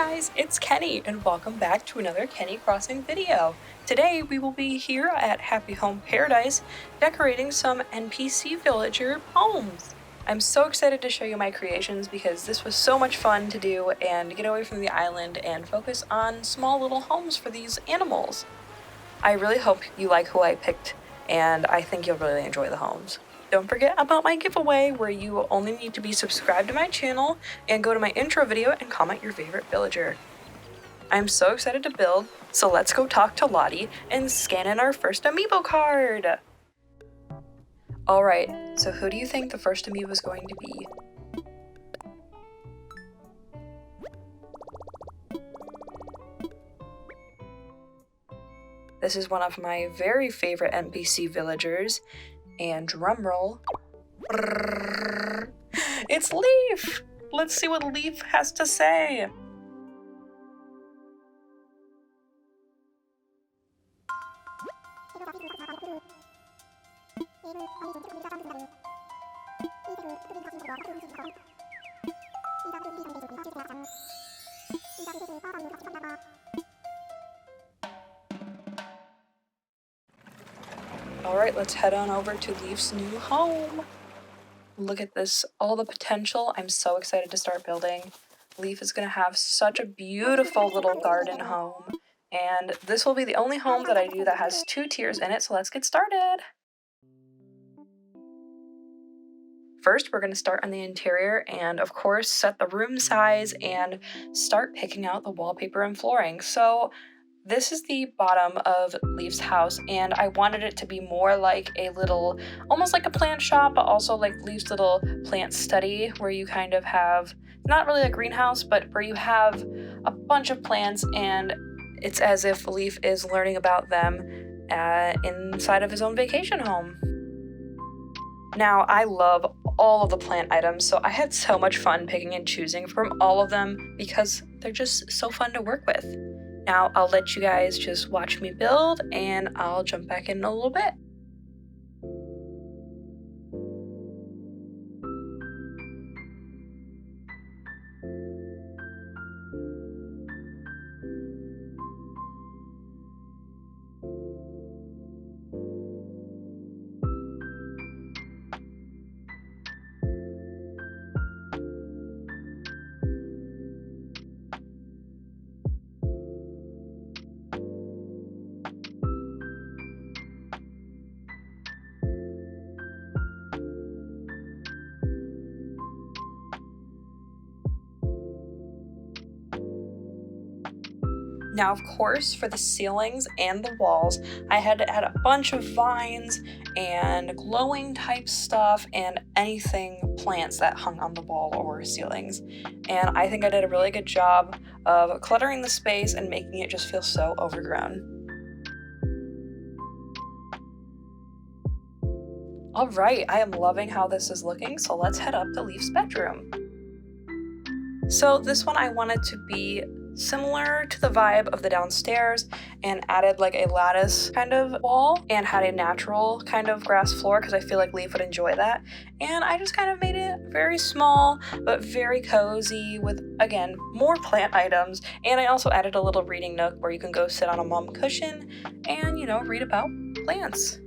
guys, it's Kenny and welcome back to another Kenny Crossing video. Today we will be here at Happy Home Paradise decorating some NPC villager homes. I'm so excited to show you my creations because this was so much fun to do and get away from the island and focus on small little homes for these animals. I really hope you like who I picked and I think you'll really enjoy the homes. Don't forget about my giveaway where you only need to be subscribed to my channel and go to my intro video and comment your favorite villager. I'm so excited to build, so let's go talk to Lottie and scan in our first amiibo card. Alright, so who do you think the first amiibo is going to be? This is one of my very favorite NPC villagers. And drumroll, it's Leif! Let's see what Leif has to say. Alright, let's head on over to Leif's new home. Look at this, all the potential. I'm so excited to start building. Leif is going to have such a beautiful little garden home. And this will be the only home that I do that has 2 tiers in it, so let's get started. First, we're going to start on the interior and, of course, set the room size and start picking out the wallpaper and flooring. So this is the bottom of Leif's house, and I wanted it to be more like a little, almost like a plant shop, but also like Leif's little plant study, where you kind of have, not really a greenhouse, but where you have a bunch of plants, and it's as if Leif is learning about them inside of his own vacation home. Now, I love all of the plant items, so I had so much fun picking and choosing from all of them because they're just so fun to work with. Now, I'll let you guys just watch me build, and I'll jump back in a little bit. Now, of course, for the ceilings and the walls, I had to add a bunch of vines and glowing type stuff and anything plants that hung on the wall or ceilings. And I think I did a really good job of cluttering the space and making it just feel so overgrown. Alright, I am loving how this is looking, so let's head up to Leif's bedroom. So this one I wanted to be similar to the vibe of the downstairs and added like a lattice kind of wall and had a natural kind of grass floor because I feel like Leif would enjoy that. And I just kind of made it very small but very cozy with, again, more plant items. And I also added a little reading nook where you can go sit on a mum cushion and, you know, read about plants.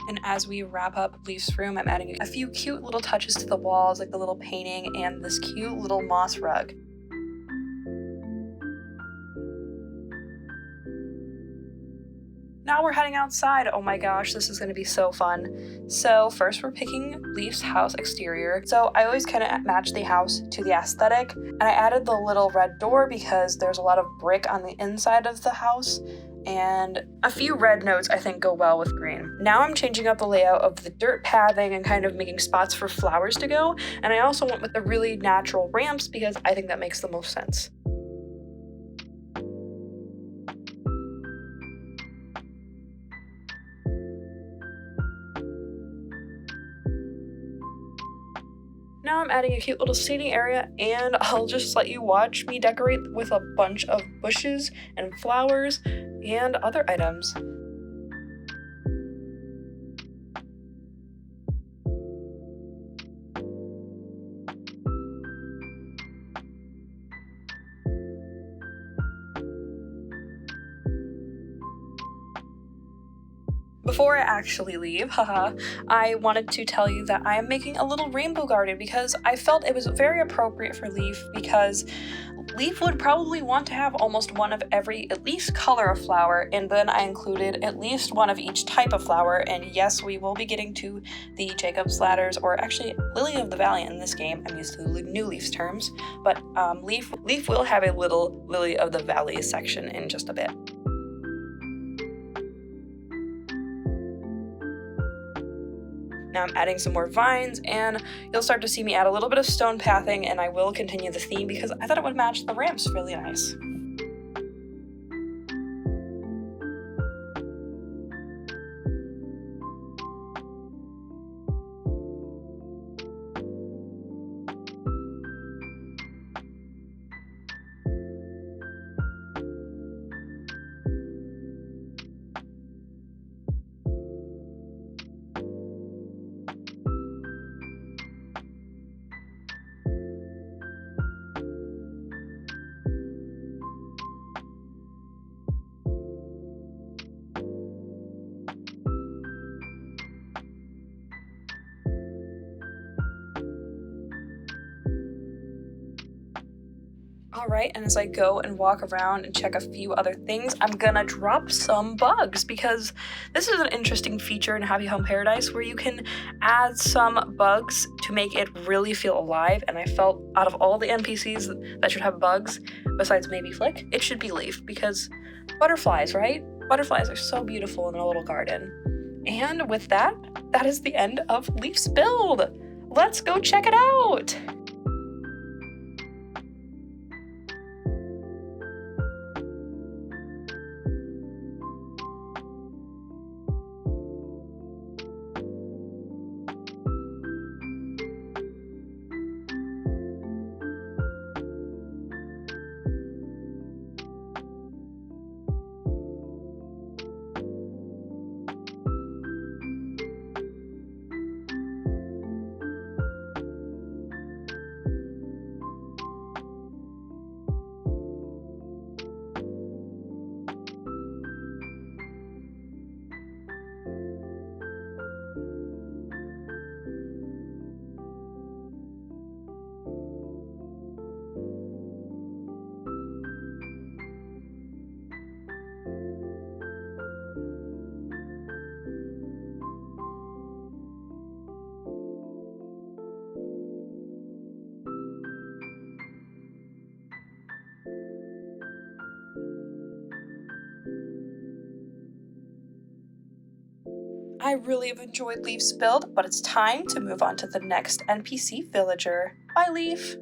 And as we wrap up Leif's room, I'm adding a few cute little touches to the walls, like the little painting and this cute little moss rug. Now we're heading outside. Oh my gosh, this is going to be so fun. So first we're picking Leif's house exterior. So I always kind of match the house to the aesthetic. And I added the little red door because there's a lot of brick on the inside of the house. And a few red notes I think go well with green. Now I'm changing up the layout of the dirt pathing and kind of making spots for flowers to go. And I also went with the really natural ramps because I think that makes the most sense. now I'm adding a cute little seating area, and I'll just let you watch me decorate with a bunch of bushes and flowers and other items. Before I actually leave, I wanted to tell you that I am making a little rainbow garden because I felt it was very appropriate for Leif, because Leif would probably want to have almost one of every at least color of flower, and then I included at least one of each type of flower. And yes, we will be getting to the Jacob's ladders, or actually Lily of the Valley in this game. I'm used to the new Leif's terms, but Leif will have a little Lily of the Valley section in just a bit. Now I'm adding some more vines, and you'll start to see me add a little bit of stone pathing, and I will continue the theme because I thought it would match the ramps really nice. Alright, and as I go and walk around and check a few other things, I'm gonna drop some bugs, because this is an interesting feature in Happy Home Paradise where you can add some bugs to make it really feel alive, and I felt out of all the NPCs that should have bugs, besides maybe Flick, it should be Leif, because butterflies, right? Butterflies are so beautiful in a little garden. And with that, that is the end of Leif's build! Let's go check it out! I really have enjoyed Leif's build, but it's time to move on to the next NPC villager. Bye, Leif!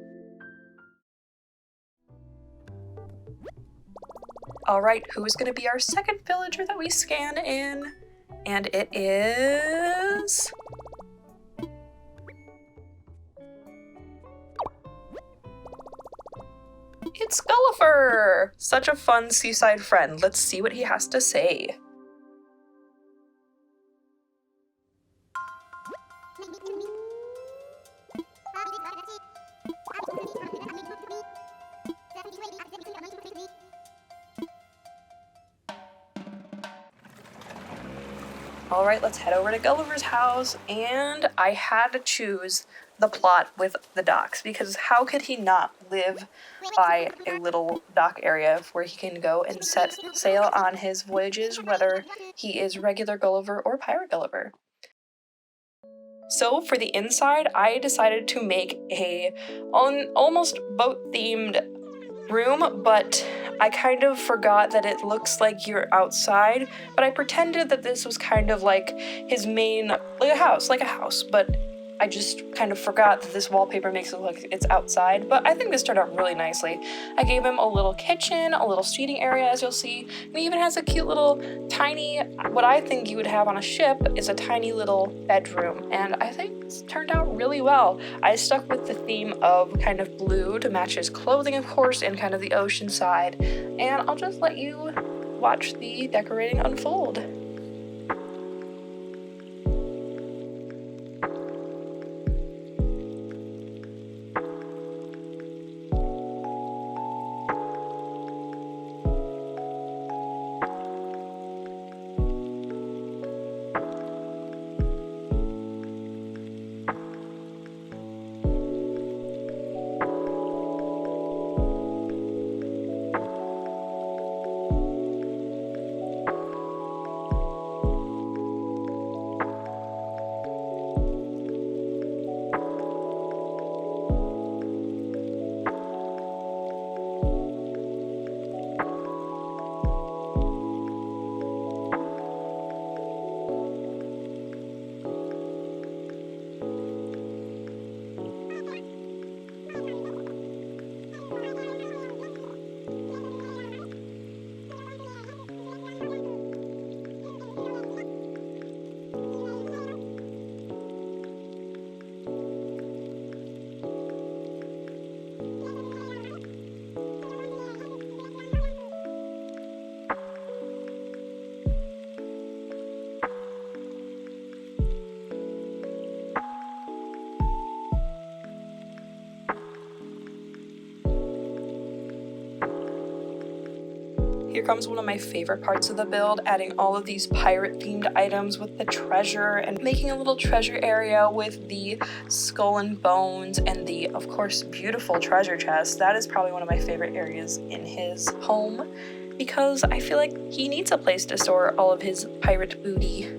Alright, who is going to be our second villager that we scan in? And it is... It's Guliver! Such a fun seaside friend. Let's see what he has to say. Alright, let's head over to Guliver's house, and I had to choose the plot with the docks, because how could he not live by a little dock area where he can go and set sail on his voyages, whether he is regular Guliver or pirate Guliver. So for the inside, I decided to make a almost boat-themed room, but I kind of forgot that it looks like you're outside, but I pretended that this was kind of like his main, like a house, but I just kind of forgot that this wallpaper makes it look like it's outside, but I think this turned out really nicely. I gave him a little kitchen, a little seating area, as you'll see, and he even has a cute little tiny, what I think you would have on a ship is a tiny little bedroom, and I think it's turned out really well. I stuck with the theme of kind of blue to match his clothing, of course, and kind of the ocean side, and I'll just let you watch the decorating unfold. Here comes one of my favorite parts of the build, adding all of these pirate-themed items with the treasure and making a little treasure area with the skull and bones and the, of course, beautiful treasure chest. That is probably one of my favorite areas in his home because I feel like he needs a place to store all of his pirate booty.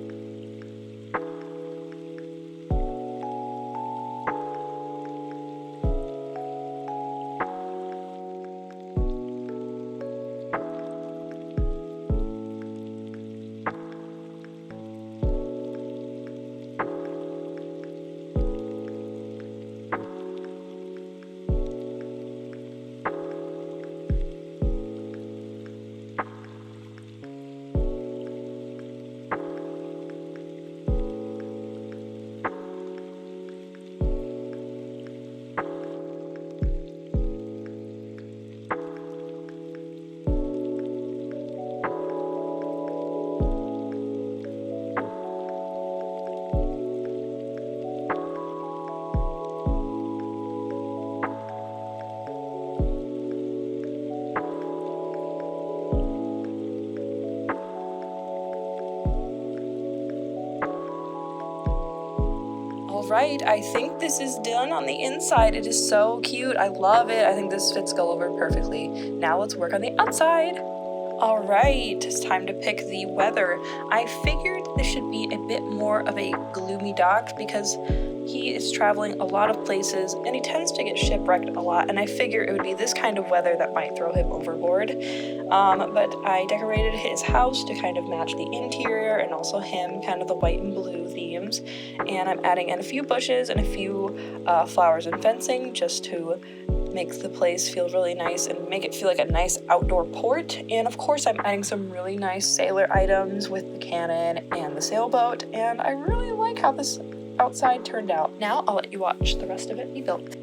Alright, I think this is done on the inside. It is so cute. I love it. I think this fits Guliver perfectly. Now let's work on the outside. Alright, it's time to pick the weather. I figured this should be a bit more of a gloomy dock because he is traveling a lot of places and he tends to get shipwrecked a lot, and I figure it would be this kind of weather that might throw him overboard. But I decorated his house to kind of match the interior and also him, kind of the white and blue themes, and I'm adding in a few bushes and a few flowers and fencing just to make the place feel really nice and make it feel like a nice outdoor port. And of course I'm adding some really nice sailor items with the cannon and the sailboat, and I really like how this outside turned out. Now I'll let you watch the rest of it be built.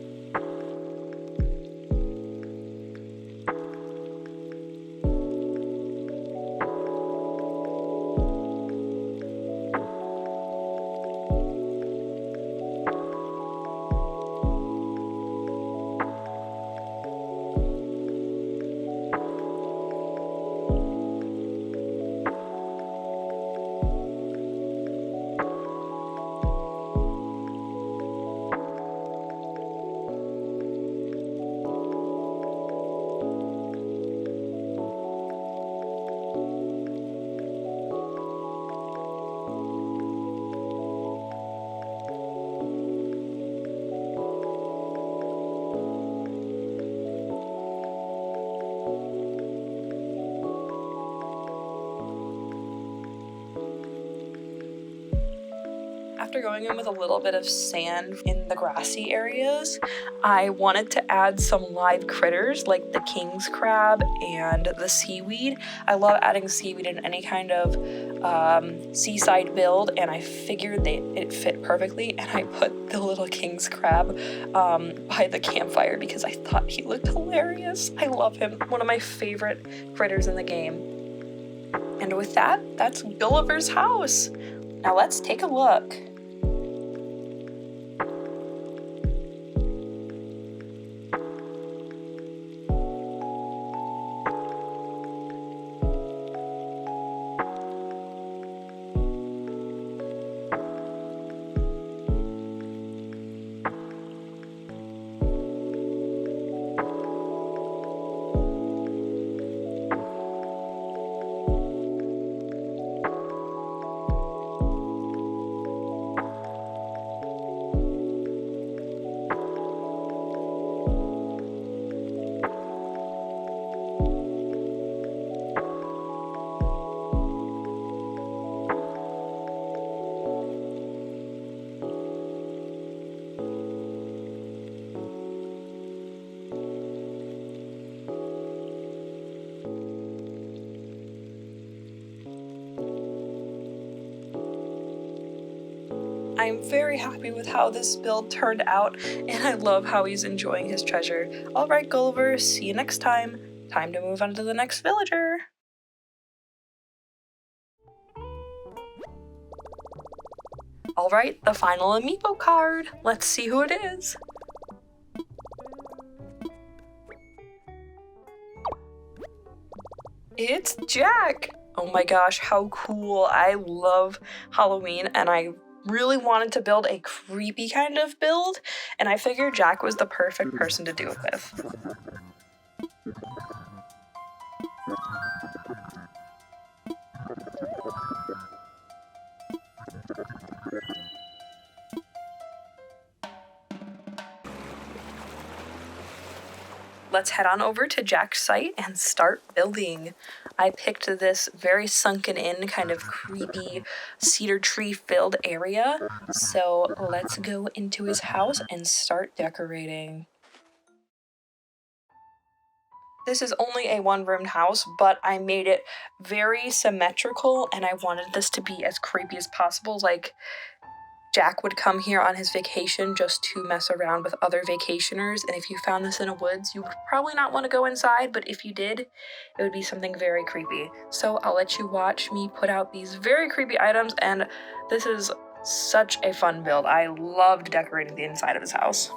after going in with a little bit of sand in the grassy areas, I wanted to add some live critters like the king's crab and the seaweed. I love adding seaweed in any kind of seaside build, and I figured it fit perfectly, and I put the little king's crab by the campfire because I thought he looked hilarious. I love him. One of my favorite critters in the game. And with that, that's Guliver's house. Now let's take a look. I'm very happy with how this build turned out, and I love how he's enjoying his treasure. Alright, Guliver, see you next time. Time to move on to the next villager. Alright, the final amiibo card. Let's see who it is. It's Jack! Oh my gosh, how cool. I love Halloween, and I really wanted to build a creepy kind of build, and I figured Jack was the perfect person to do it with. Let's head on over to Jack's site and start building. I picked this very sunken in, kind of creepy cedar tree filled area. So let's go into his house and start decorating. This is only a one-roomed house, but I made it very symmetrical, and I wanted this to be as creepy as possible. Like, Jack would come here on his vacation just to mess around with other vacationers, and if you found this in a woods, you would probably not want to go inside, but if you did, it would be something very creepy. So I'll let you watch me put out these very creepy items, and this is such a fun build. I loved decorating the inside of his house.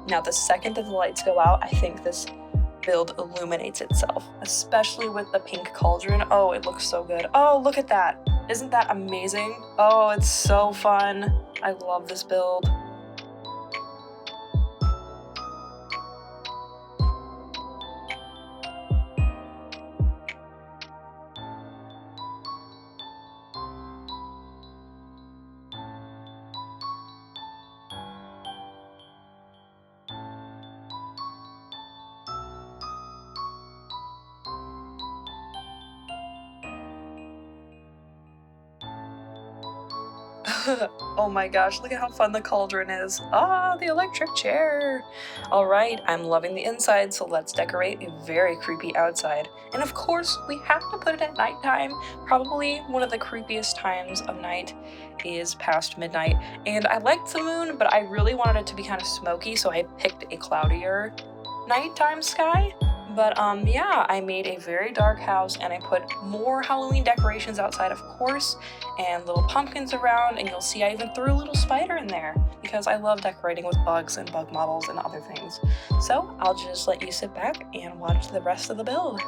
Now, the second that the lights go out, I think this build illuminates itself, especially with the pink cauldron. Oh, it looks so good. Oh, look at that. Isn't that amazing? Oh, it's so fun. I love this build. Oh my gosh, look at how fun the cauldron is. Ah, the electric chair. All right, I'm loving the inside, so let's decorate a very creepy outside. And of course, we have to put it at nighttime. Probably one of the creepiest times of night is past midnight. And I liked the moon, but I really wanted it to be kind of smoky, so I picked a cloudier nighttime sky. But yeah, I made a very dark house, and I put more Halloween decorations outside, of course, and little pumpkins around, and you'll see I even threw a little spider in there because I love decorating with bugs and bug models and other things. So I'll just let you sit back and watch the rest of the build.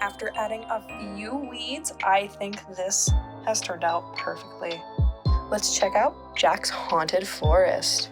After adding a few weeds, I think this has turned out perfectly. Let's check out Jack's haunted forest.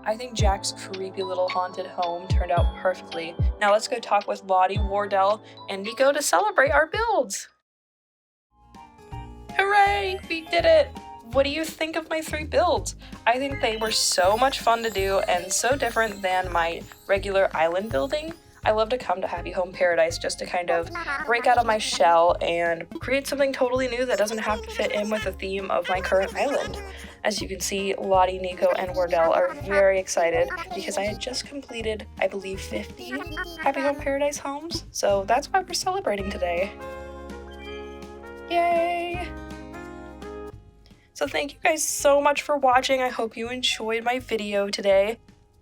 I think Jack's creepy little haunted home turned out perfectly. Now let's go talk with Lottie, Wardell, and Nico to celebrate our builds. Hooray! We did it! What do you think of my 3 builds? I think they were so much fun to do and so different than my regular island building. I love to come to Happy Home Paradise just to kind of break out of my shell and create something totally new that doesn't have to fit in with the theme of my current island. As you can see, Lottie, Nico, and Wardell are very excited because I had just completed, I believe, 50 Happy Home Paradise homes, so that's why we're celebrating today. Yay! So thank you guys so much for watching. I hope you enjoyed my video today.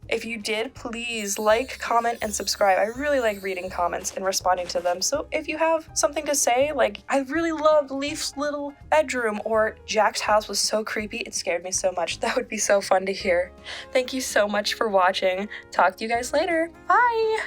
If you did, please like, comment, and subscribe. I really like reading comments and responding to them. So if you have something to say, like, I really loved Leif's little bedroom, or Jack's house was so creepy, it scared me so much, that would be so fun to hear. Thank you so much for watching. Talk to you guys later. Bye!